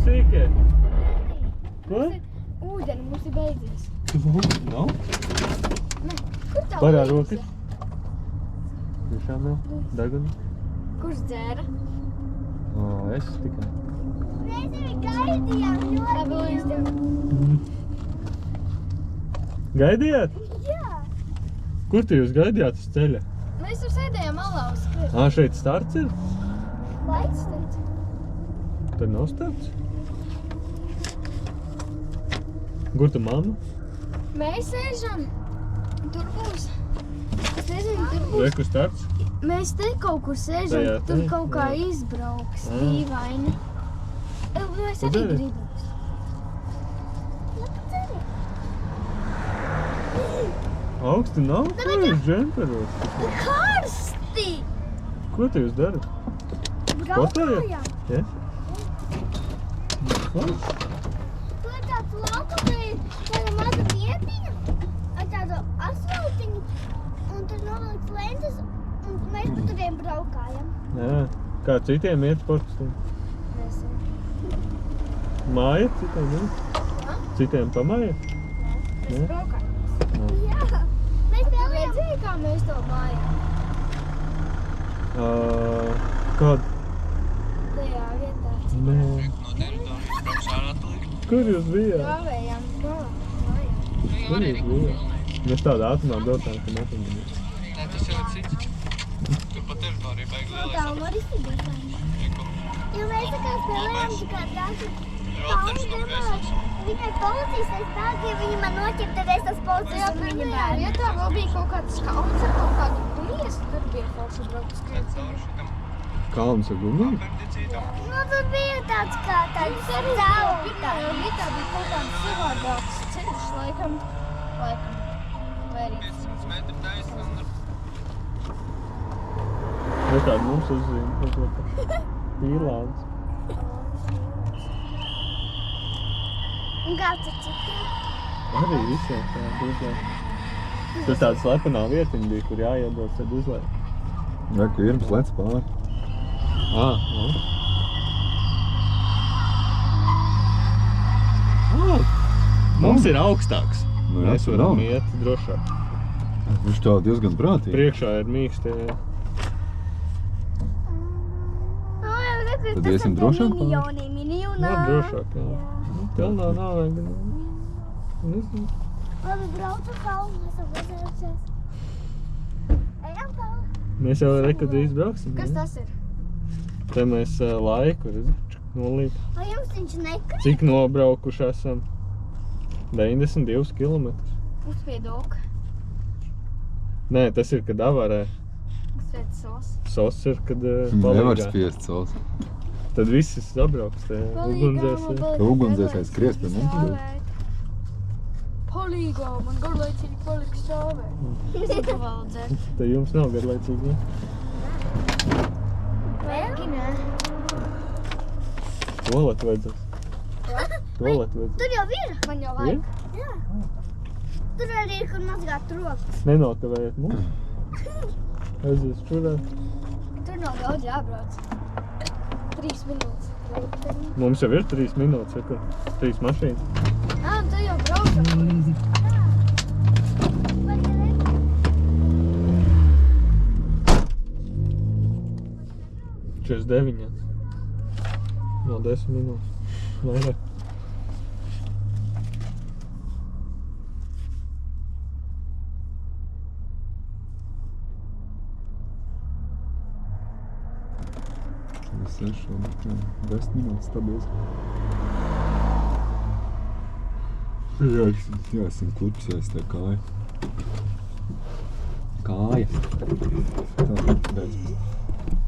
sīkie? Ko? Ūdeni mums ir beidzies. Nav? Nē, kur tā Parād līdzi? rokas. Tiešām nav? Deguna? Kurš dzēra? Es tikai. Mēs arī gaidījām ļoti ilgi. Gaidījāt? Jā. Kur tu jūs gaidījāt uz ceļa? Mēs tur sēdējām malā uz skrietu. Šeit starts ir? Laiks teica. Tad nav starts? Kur tu mamma? Mēs sēžam. Tur būs. Es nezinu, tur būs. Reku starts? Mēs te kaut kur sēžam, Tajā, tur te? kaut kā izbrauks. Ā. Dīvaini. Mēs Tu arī dari? gribam. Augsti nav? Kā jūs džemperos? Karsti! Ko tu jūs darat? Braukājām. Ja? Kas? Tur ir tāds lauka, tur ir tāda maza vietiņa ar tādu asfaltiņu. Un tur novilkts lentas, un mēs pa turiem braukājam. Jā. Kā citiem iet sportistiem? Nezinu. Māja citiem iet? Ja? Citiem pamāja? Mēs Ne? braukājam. Jā. Mēs Tu spēlējām. redzēji, kā mēs to mājām? Kad? Tajā vietā. Nē. No teritorijas brauks ārā tūlīt. Kur jūs bijāt? Gāvējām malā. Kur jūs bijāt? Mēs tādā ātrumā braucām, ka nepamanījām. Nē, tas jau ir cits. Tur pa teritoriju baigi Tā lielais. humoristi bija. Jo mēs tā kā spēlējām tikai tādu. Rotners no Gresons. Viņai policijas es bēgu, ja viņi man noķerta, tad es tas policijas un viņa Tajā bēgu. vietā vēl bija kaut kāds kalns ar kaut kādu gumijas. Tur bija forši braukt uz skrietu. Caur šitam Kalns ar gumiju? aperdicītam. Nu, tur bija tāds kā tāds Vietā caur. bija kaut kāds savādāks ceļš, laikam. Vai arī 500 metri taisni un Vai kādu mums uzzīme? Īlāns. Un kāds ar citiem. Arī visiem tādu uzlēm. Tur tāda slepenā vietiņa bija, kur jāiedodas tad uzlēm. Reku Irms lec pāri. Mums ir augstāks. Nu jā, Mēs tur varam nav. iet drošāk. Viņš tā diezgan prātīgi. Priekšā ir mīkstie. Tad iesim drošāk pāri? Nav drošāk, jā. Pilnā nav vajag. Nezinu. Labi, braucu kalnu, mēs jau bezējušies. Ejam kalnu. Mēs jau reku drīz brauksim. Kas ne? tas ir? Te mēs laiku, redzi, nolīt. Vai jums viņš nekrīt? Cik nobraukuši esam? 92 kilometrus. Mums bija doka. Nē, tas ir, kad avarē. Mums bija sos. Sos ir, kad Nevar palīgā. spiest savs. Tad viss sabrauks te ugunsdzēsē. Ugunsdzēsējs skriest pie mums. Palīgā, man garlaicīgi palika stāvēt. Gribu vēl dzert. Te jums nav garlaicīgi, ja? Vajag, nē. Toalet vajadzēs. Toalet vajadzēs. Tur jau ir. Man jau Ir? vajag. Jā. Tur arī ir, kur mazgāt rokas. Nenokavējiet mums. Aizies šurāt. Tur nav daudz jābrauc. 3 minūtes. Mums jau ir 3 minūtes, ja kur 3 mašīnas. Un tu jau braucam. Vai te nekrīt? 49. No 10 minūtes. Vairāk. Mēs 10 minūtes stabils. Jāsim kurpsēs tā kāja. Kāja. Tā, pēc.